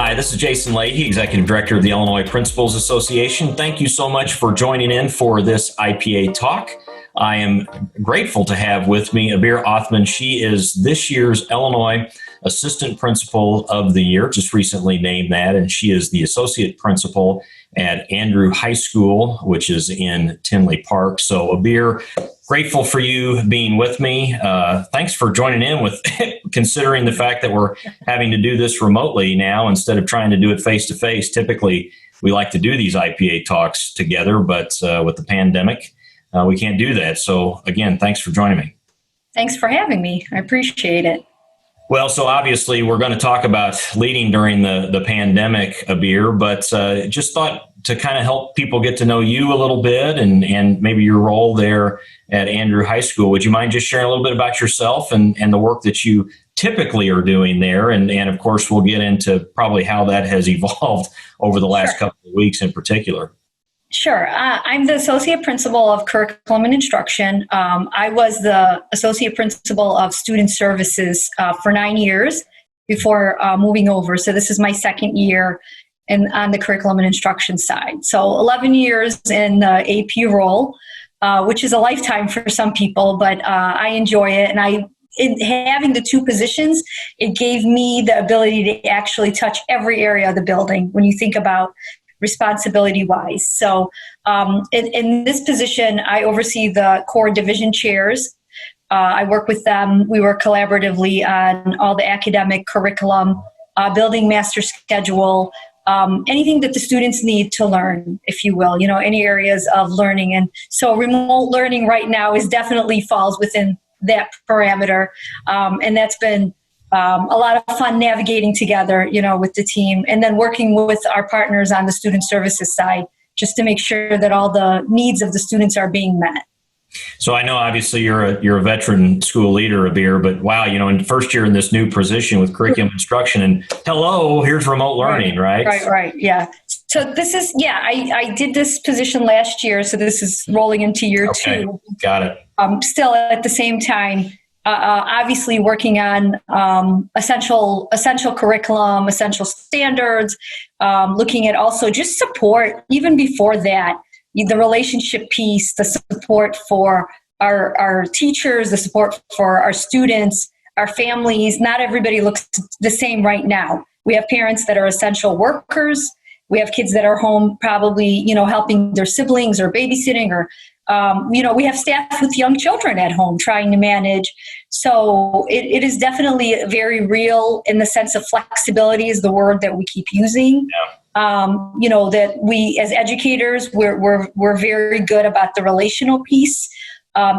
Hi, this is Jason Leahy, Executive Director of the Illinois Principals Association. Thank you so much for joining in for this IPA talk. I am grateful to have with me Abir Othman. She is this year's Illinois Assistant Principal of the Year, just recently named that, and she is the Associate Principal at Andrew High School, which is in Tinley Park. So Abir, grateful for you being with me. Thanks for joining in with considering the fact that we're having to do this remotely now instead of trying to do it face to face. Typically, we like to do these IPA talks together, but with the pandemic, we can't do that. So again, thanks for joining me. Thanks for having me. I appreciate it. Well, so obviously we're going to talk about leading during the pandemic, Abir, but just thought to kind of help people get to know you a little bit and maybe your role there at Andrew High School. Would you mind just sharing a little bit about yourself and the work that you typically are doing there? And of course, we'll get into probably how that has evolved over the last couple of weeks in particular. Sure. I'm the Associate Principal of Curriculum and Instruction. I was the Associate Principal of Student Services for 9 years before moving over. So this is my second year on the Curriculum and Instruction side. So 11 years in the AP role, which is a lifetime for some people, but I enjoy it. And having the two positions, it gave me the ability to actually touch every area of the building when you think about responsibility-wise. So in this position, I oversee the core division chairs. I work with them. We work collaboratively on all the academic curriculum, building master schedule, anything that the students need to learn, if you will, any areas of learning. And so remote learning right now definitely falls within that parameter. And that's been a lot of fun navigating together, with the team, and then working with our partners on the student services side, just to make sure that all the needs of the students are being met. So I know obviously you're a veteran school leader, Abir, but wow, in first year in this new position with curriculum instruction, and hello, here's remote learning, right? Right, yeah. So this is, I did this position last year, so this is rolling into year two. Got it. Still at the same time, obviously working on essential curriculum, essential standards, looking at also just support, even before that, the relationship piece, the support for our teachers, the support for our students, our families. Not everybody looks the same right now. We have parents that are essential workers. We have kids that are home probably, helping their siblings or babysitting, or we have staff with young children at home trying to manage. So it is definitely very real in the sense of flexibility is the word that we keep using. Yeah. That we as educators, we're very good about the relational piece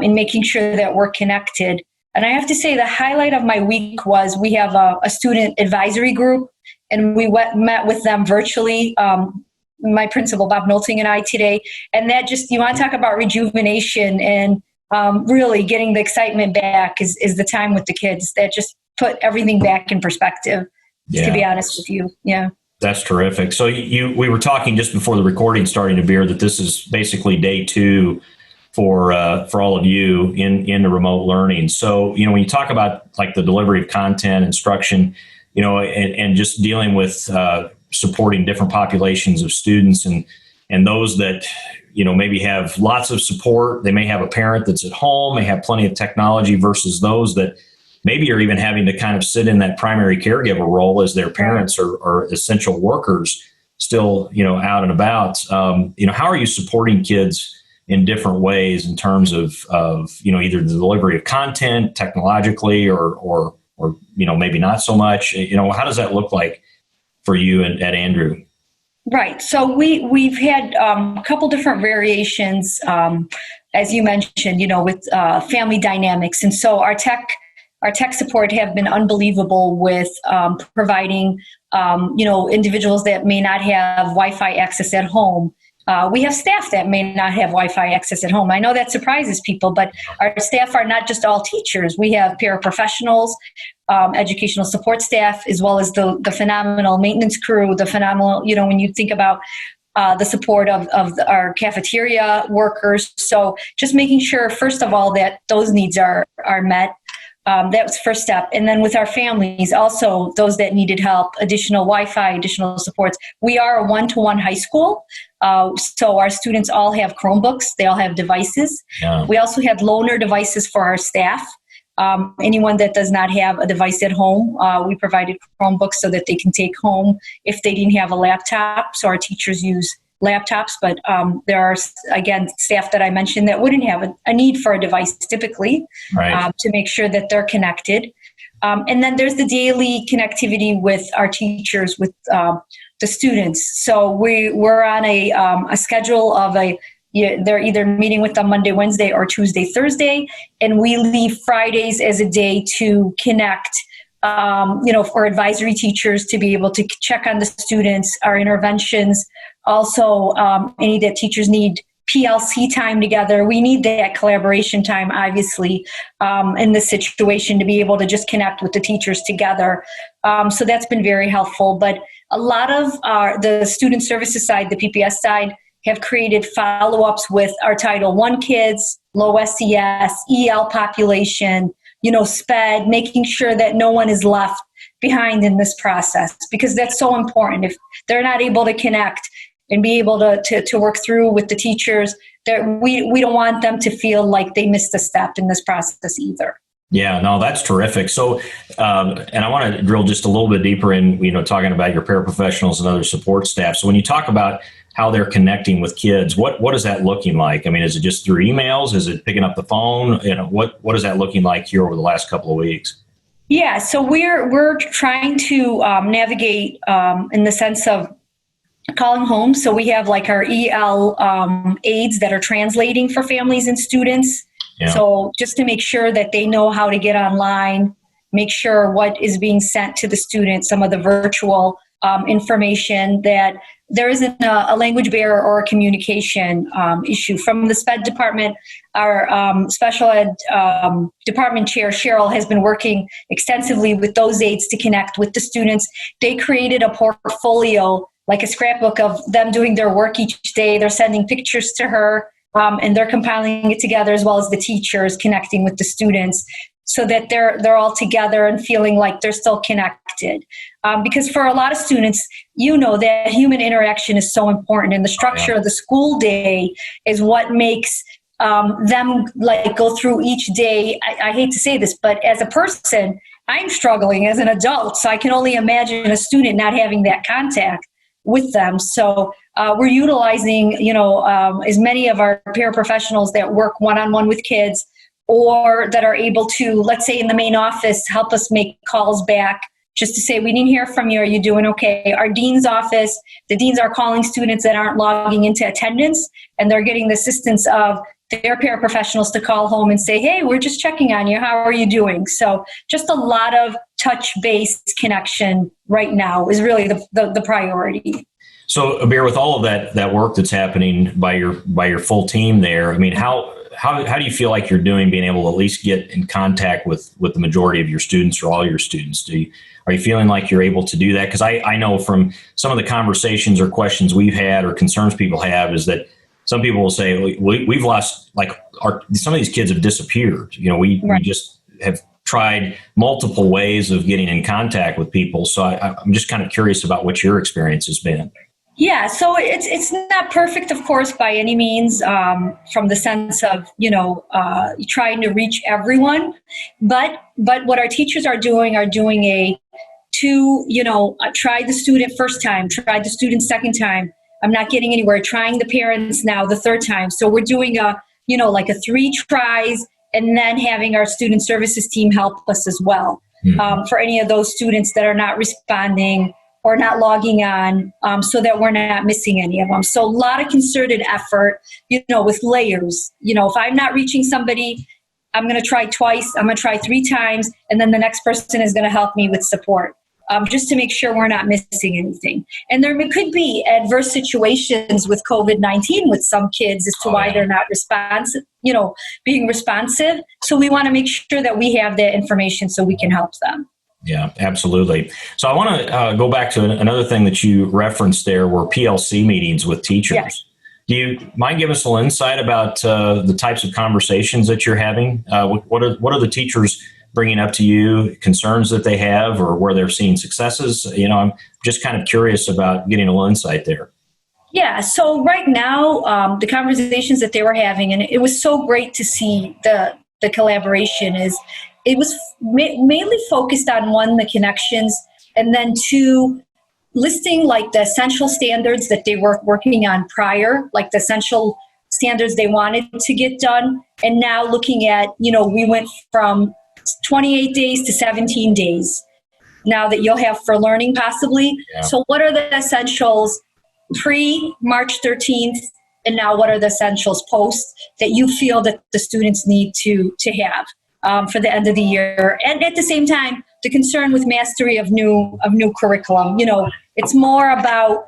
in making sure that we're connected. And I have to say the highlight of my week was we have a student advisory group, and we met with them virtually. My principal, Bob Nolting, and I today. And that you want to talk about rejuvenation and really getting the excitement back is the time with the kids. That just put everything back in perspective, to be honest with you. Yeah. That's terrific. So we were talking just before the recording starting, Abir, that this is basically day two for all of you in the remote learning. So, when you talk about like the delivery of content, instruction, and just dealing with supporting different populations of students and those that, maybe have lots of support. They may have a parent that's at home, may have plenty of technology versus those that maybe are even having to kind of sit in that primary caregiver role as their parents are essential workers still, out and about. How are you supporting kids in different ways in terms of either the delivery of content technologically or maybe not so much? How does that look like for you at Andrew? Right. So we've had a couple different variations, as you mentioned, with family dynamics. And so our tech support have been unbelievable with providing, individuals that may not have Wi-Fi access at home. We have staff that may not have Wi-Fi access at home. I know that surprises people, but our staff are not just all teachers. We have paraprofessionals, educational support staff, as well as the phenomenal maintenance crew, the phenomenal, when you think about the support of our cafeteria workers. So just making sure, first of all, that those needs are met. That was the first step. And then with our families, also those that needed help, additional Wi-Fi, additional supports. We are a one-to-one high school. So our students all have Chromebooks. They all have devices. Yeah. We also had loaner devices for our staff. Anyone that does not have a device at home, we provided Chromebooks so that they can take home if they didn't have a laptop. So our teachers use laptops, but there are, again, staff that I mentioned that wouldn't have a need for a device typically, right. To make sure that they're connected. And then there's the daily connectivity with our teachers, with the students. So we're on a schedule of they're either meeting with them Monday, Wednesday, or Tuesday, Thursday, and we leave Fridays as a day to connect, for advisory teachers to be able to check on the students, our interventions. Also, any that teachers need PLC time together. We need that collaboration time, obviously, in this situation to be able to just connect with the teachers together. So that's been very helpful. But a lot of the student services side, the PPS side, have created follow-ups with our Title I kids, low SES, EL population, SPED, making sure that no one is left behind in this process, because that's so important. If they're not able to connect and be able to work through with the teachers, that we don't want them to feel like they missed a step in this process either. Yeah, no, that's terrific. So, and I want to drill just a little bit deeper in, talking about your paraprofessionals and other support staff. So when you talk about how they're connecting with kids, what is that looking like? I mean, is it just through emails? Is it picking up the phone? What is that looking like here over the last couple of weeks? Yeah, so we're trying to navigate in the sense of calling home. So we have like our EL aides that are translating for families and students. Yeah. So just to make sure that they know how to get online, make sure what is being sent to the students, some of the virtual information, that there isn't a language barrier or a communication issue. From the SPED department, our special ed department chair, Cheryl, has been working extensively with those aides to connect with the students. They created a portfolio, like a scrapbook of them doing their work each day. They're sending pictures to her, and they're compiling it together, as well as the teachers connecting with the students, so that they're all together and feeling like they're still connected. Because for a lot of students, that human interaction is so important, and the structure of the school day is what makes them go through each day. I hate to say this, but as a person, I'm struggling as an adult, so I can only imagine a student not having that contact with them. So we're utilizing, as many of our paraprofessionals that work one-on-one with kids, or that are able to, let's say in the main office, help us make calls back just to say, we didn't hear from you. Are you doing okay? Our dean's office, the deans are calling students that aren't logging into attendance, and they're getting the assistance of their paraprofessionals to call home and say, hey, we're just checking on you. How are you doing? So just a lot of touch-based connection right now is really the priority. So, Abir, with all of that work that's happening by your full team there, I mean, how do you feel like you're doing, being able to at least get in contact with the majority of your students or all your students? Are you feeling like you're able to do that? Because I know from some of the conversations or questions we've had or concerns people have is that some people will say, we've lost, some of these kids have disappeared. We just have tried multiple ways of getting in contact with people. So I'm just kind of curious about what your experience has been. Yeah, so it's not perfect, of course, by any means, from the sense of, trying to reach everyone. But what our teachers are doing try the student first time, try the student second time. I'm not getting anywhere. Trying the parents now the third time. So we're doing a 3 tries, and then having our student services team help us as well, for any of those students that are not responding or not logging on, so that we're not missing any of them. So a lot of concerted effort, with layers. If I'm not reaching somebody, I'm going to try twice, I'm going to try 3 times, and then the next person is going to help me with support, just to make sure we're not missing anything. And there could be adverse situations with COVID-19 with some kids as to why they're not responsive, being responsive. So we want to make sure that we have that information so we can help them. Yeah, absolutely. So I want to go back to another thing that you referenced there were PLC meetings with teachers. Yes. Do you mind giving us a little insight about the types of conversations that you're having? What are the teachers bringing up to you concerns that they have or where they're seeing successes? I'm just kind of curious about getting a little insight there. Yeah, so right now, the conversations that they were having, and it was so great to see the collaboration, is it was mainly focused on, one, the connections, and then two, listing like the essential standards that they were working on prior, like the essential standards they wanted to get done. And now looking at, we went from 28 days to 17 days now that you'll have for learning possibly. Yeah. So what are the essentials pre-March 13th? And now what are the essentials post that you feel that the students need to have for the end of the year? And at the same time, the concern with mastery of new curriculum. It's more about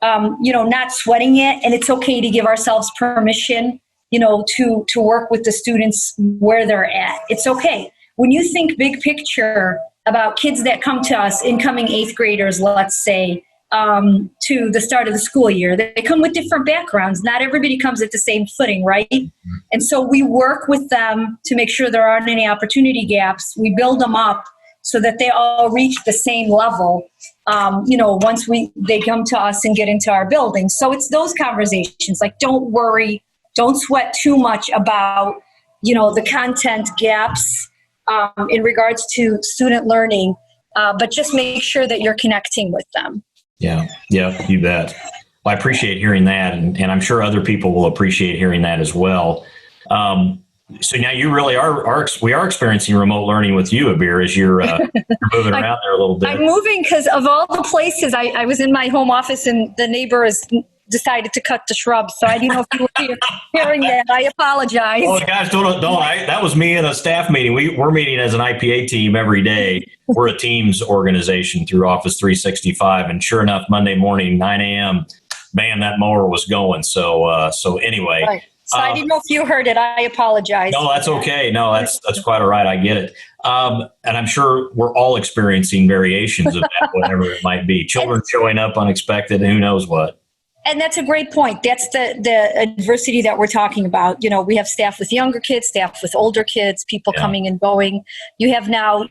not sweating it, and it's okay to give ourselves permission, to work with the students where they're at. It's okay. When you think big picture about kids that come to us, incoming 8th graders, let's say, to the start of the school year, they come with different backgrounds. Not everybody comes at the same footing, right? And so we work with them to make sure there aren't any opportunity gaps. We build them up so that they all reach the same level, once they come to us and get into our building. So it's those conversations, like, don't worry, don't sweat too much about, the content gaps in regards to student learning, but just make sure that you're connecting with them. Yeah, you bet. Well, I appreciate hearing that, and I'm sure other people will appreciate hearing that as well. So now you really we are experiencing remote learning with you, Abir, as you're moving around there a little bit. I'm moving because of all the places. I was in my home office and the neighbor has decided to cut the shrubs. So I didn't know if you were hearing that. I apologize. Oh, gosh, don't. That was me in a staff meeting. We're meeting as an IPA team every day. We're a Teams organization through Office 365. And sure enough, Monday morning, 9 a.m., bam, that mower was going. So anyway. Right. So I didn't know if you heard it. I apologize. No, that's okay. No, that's quite all right. I get it. And I'm sure we're all experiencing variations of that, whatever it might be. Children showing up unexpected, and who knows what. And that's a great point. That's the adversity that we're talking about. We have staff with younger kids, staff with older kids, people coming and going. You have now,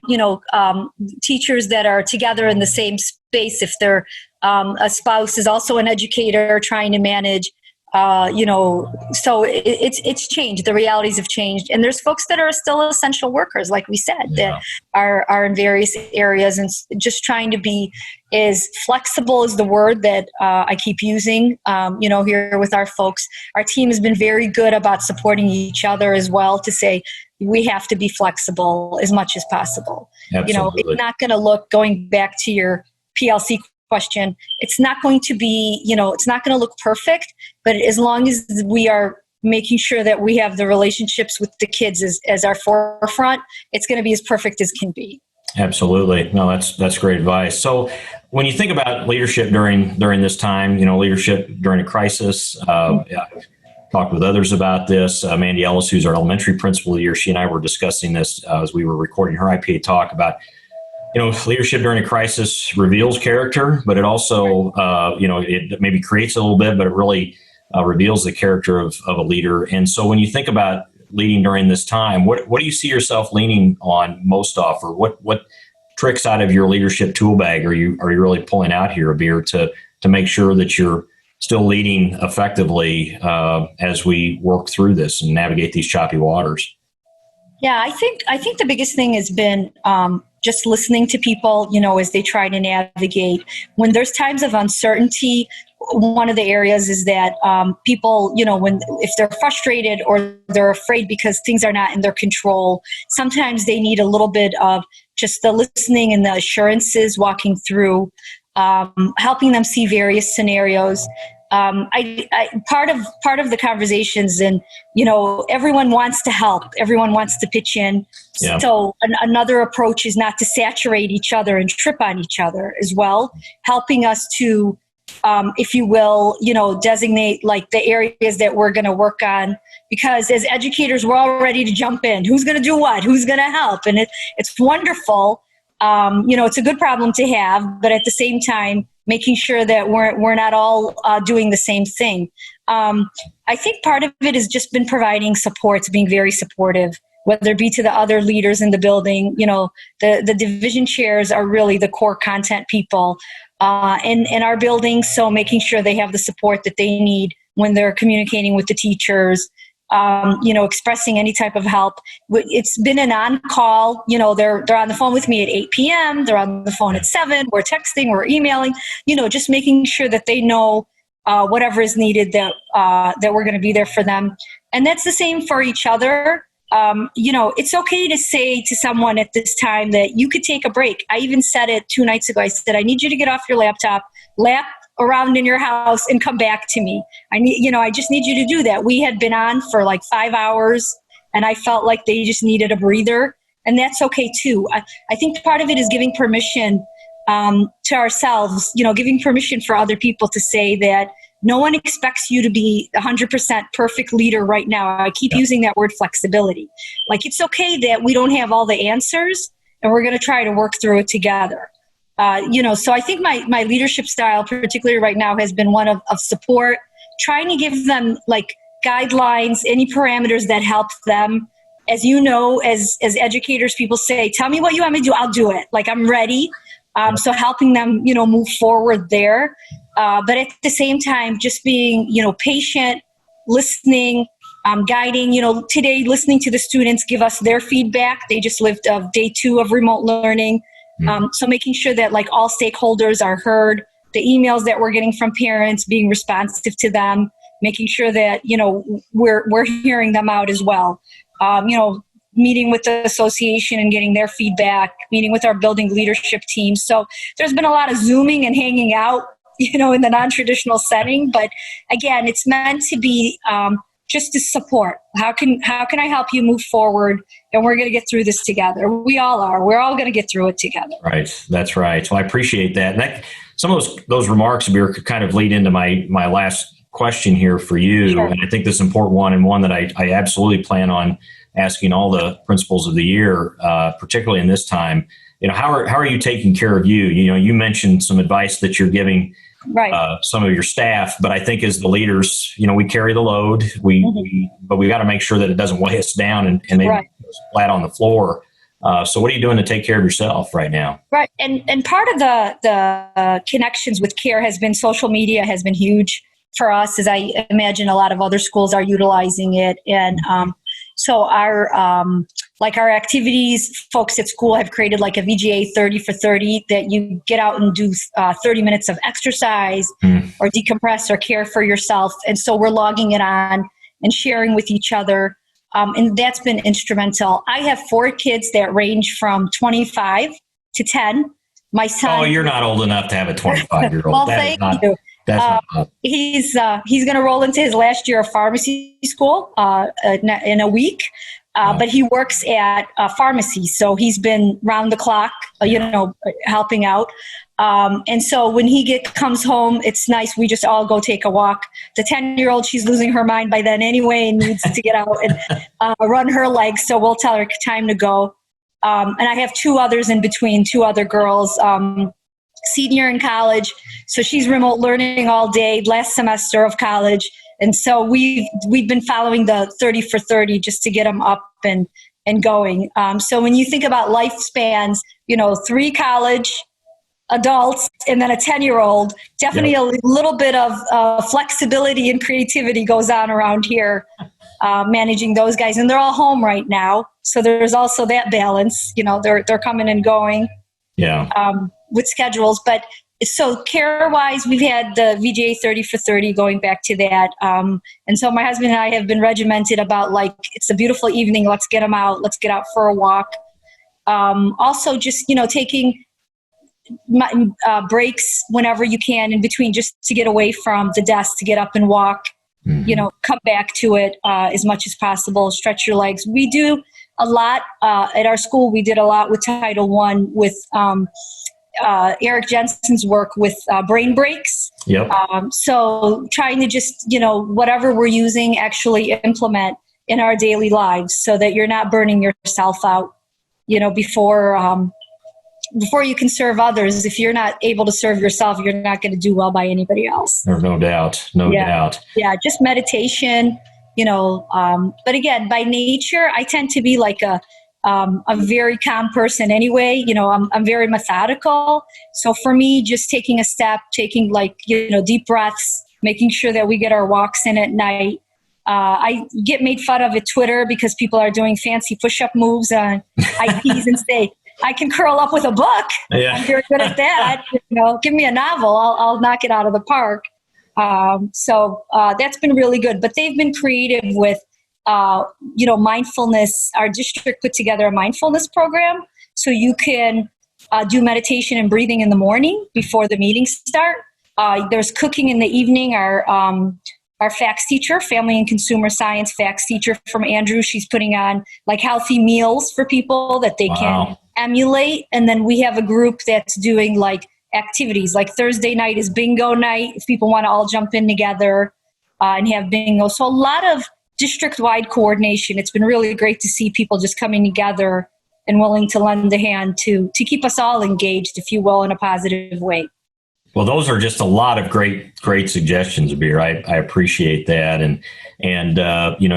teachers that are together in the same space. If they're a spouse is also an educator trying to manage. So it's changed. The realities have changed, and there's folks that are still essential workers, like we said, that are in various areas, and just trying to be as flexible is the word that I keep using. Here with our folks, our team has been very good about supporting each other as well to say we have to be flexible as much as possible. Absolutely. It's not going to look, going back to your PLC question, it's not going to be, it's not going to look perfect, but as long as we are making sure that we have the relationships with the kids as our forefront, it's going to be as perfect as can be. Absolutely. No, that's great advice. So when you think about leadership during this time, leadership during a crisis, I've talked with others about this. Mandy Ellis, who's our elementary principal here, she and I were discussing this as we were recording her IPA talk about leadership during a crisis reveals character, but it also, it maybe creates a little bit, but it really reveals the character of a leader. And so when you think about leading during this time, what do you see yourself leaning on most off, or what tricks out of your leadership tool bag are you really pulling out here, Abir, to make sure that you're still leading effectively as we work through this and navigate these choppy waters? Yeah, I think the biggest thing has been just listening to people, as they try to navigate. When there's times of uncertainty, one of the areas is that people, if they're frustrated or they're afraid because things are not in their control, sometimes they need a little bit of just the listening and the assurances, walking through, helping them see various scenarios. Part of the conversations, and everyone wants to help, everyone wants to pitch in. Yeah. So another approach is not to saturate each other and trip on each other as well, helping us to, if you will, designate like the areas that we're going to work on. Because as educators, we're all ready to jump in. Who's going to do what? Who's going to help? And it's wonderful. It's a good problem to have, but at the same time, making sure that we're not all doing the same thing. I think part of it has just been providing supports, being very supportive. whether it be to the other leaders in the building. The division chairs are really the core content people in our building. So making sure they have the support that they need when they're communicating with the teachers, expressing any type of help. It's been an on-call, they're on the phone with me at 8 p.m. They're on the phone at 7. We're texting, we're emailing, just making sure that they know whatever is needed, that we're going to be there for them. And that's the same for each other. It's okay to say to someone at this time that you could take a break. I even said it 2 nights ago. I said, I need you to get off your laptop, lap around in your house and come back to me. I just need you to do that. We had been on for like 5 hours and I felt like they just needed a breather, and that's okay too. I think part of it is giving permission to ourselves, giving permission for other people to say that no one expects you to be 100% perfect leader right now. I keep using that word flexibility. Like, it's okay that we don't have all the answers and we're going to try to work through it together. So I think my leadership style, particularly right now, has been one of support, trying to give them like guidelines, any parameters that help them. As you know, as educators, people say, tell me what you want me to do, I'll do it. Like, I'm ready. So helping them, move forward there. But at the same time, just being, patient, listening, guiding, today, listening to the students give us their feedback. They just lived day 2 of remote learning. So making sure that like all stakeholders are heard, the emails that we're getting from parents, being responsive to them, making sure that, we're hearing them out as well. Meeting with the association and getting their feedback, meeting with our building leadership team. So there's been a lot of Zooming and hanging out, in the non-traditional setting. But again, it's meant to be just to support. How can I help you move forward? And we're going to get through this together. We all are. We're all going to get through it together. Right. That's right. So I appreciate that. And some of those remarks, Abir, could kind of lead into my last question here for you. Sure. And I think this is an important one, and one that I absolutely plan on asking all the principals of the year, particularly in this time. How are you taking care of you? You mentioned some advice that you're giving some of your staff, but I think as the leaders, we carry the load. But we got to make sure that it doesn't weigh us down and maybe put us flat on the floor. So what are you doing to take care of yourself right now? Right, and part of the connections with CARE has been social media has been huge for us, as I imagine a lot of other schools are utilizing it. And so our activities, folks at school have created like a VGA 30 for 30 that you get out and do 30 minutes of exercise or decompress or care for yourself. And so we're logging it on and sharing with each other. And that's been instrumental. I have 4 kids that range from 25 to 10. My son. Oh, you're not old enough to have a 25-year-old. Well, thank you. He's going to roll into his last year of pharmacy school in a week, but he works at a pharmacy, so he's been round the clock, helping out. And so when he comes home, it's nice. We just all go take a walk. The 10-year-old, she's losing her mind by then anyway and needs to get out and run her legs. So we'll tell her time to go. And I have 2 others in between, 2 other girls. Senior in college, so she's remote learning all day, last semester of college, and so we've been following the 30 for 30 just to get them up and going. So when you think about lifespans, 3 college adults and then a 10-year-old, definitely a little bit of flexibility and creativity goes on around here, managing those guys, and they're all home right now, so there's also that balance. They're coming and going. With schedules. But so care-wise, we've had the VGA 30 for 30 going back to that. And so my husband and I have been regimented about like, it's a beautiful evening. Let's get them out. Let's get out for a walk. Also just, taking breaks whenever you can in between, just to get away from the desk, to get up and walk, come back to it as much as possible. Stretch your legs. We do a lot at our school. We did a lot with Title I with Eric Jensen's work with brain breaks. So trying to just, whatever we're using, actually implement in our daily lives so that you're not burning yourself out, before you can serve others. If you're not able to serve yourself, you're not going to do well by anybody else. No doubt. No doubt. Yeah, just meditation, But again, by nature, I tend to be like a very calm person anyway. I'm very methodical. So for me, just taking a step, taking deep breaths, making sure that we get our walks in at night. I get made fun of at Twitter because people are doing fancy push-up moves on IPs and say, I can curl up with a book. Yeah. I'm very good at that. Give me a novel. I'll knock it out of the park. So that's been really good. But they've been creative with, mindfulness. Our district put together a mindfulness program. So you can do meditation and breathing in the morning before the meetings start. There's cooking in the evening. Our FACS teacher, Family and Consumer Science FACS teacher from Andrew, she's putting on like healthy meals for people that they can emulate. And then we have a group that's doing like activities. Like Thursday night is bingo night if people want to all jump in together and have bingo. So a lot of district-wide coordination. It's been really great to see people just coming together and willing to lend a hand to keep us all engaged, if you will, in a positive way. Well, those are just a lot of great suggestions, Abir. I appreciate that. And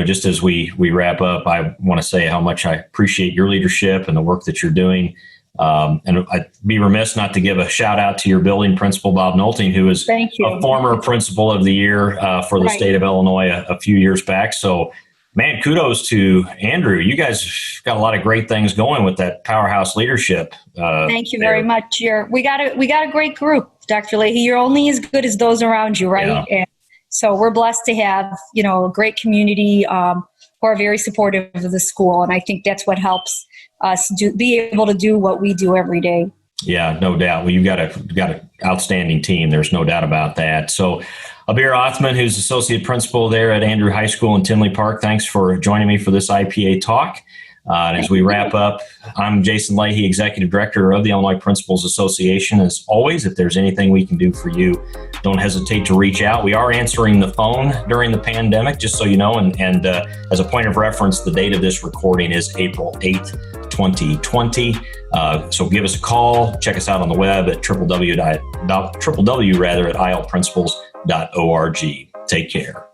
just as we wrap up, I want to say how much I appreciate your leadership and the work that you're doing. And I'd be remiss not to give a shout out to your building principal, Bob Nolting, who is a former principal of the year for the state of Illinois a few years back. So, man, kudos to Andrew. You guys got a lot of great things going with that powerhouse leadership. Thank you very much. We got a great group, Dr. Leahy. You're only as good as those around you, right? Yeah. And so we're blessed to have, a great community who are very supportive of the school. And I think that's what helps us be able to do what we do every day. Yeah, no doubt. Well, you've got an outstanding team. There's no doubt about that. So, Abir Othman, who's associate principal there at Andrew High School in Tinley Park, thanks for joining me for this IPA talk. And as we wrap up, I'm Jason Leahy, Executive Director of the Illinois Principals Association. As always, if there's anything we can do for you, don't hesitate to reach out. We are answering the phone during the pandemic, just so you know. And as a point of reference, the date of this recording is April 8th, 2020. So give us a call. Check us out on the web at www at ilprincipals.org. Take care.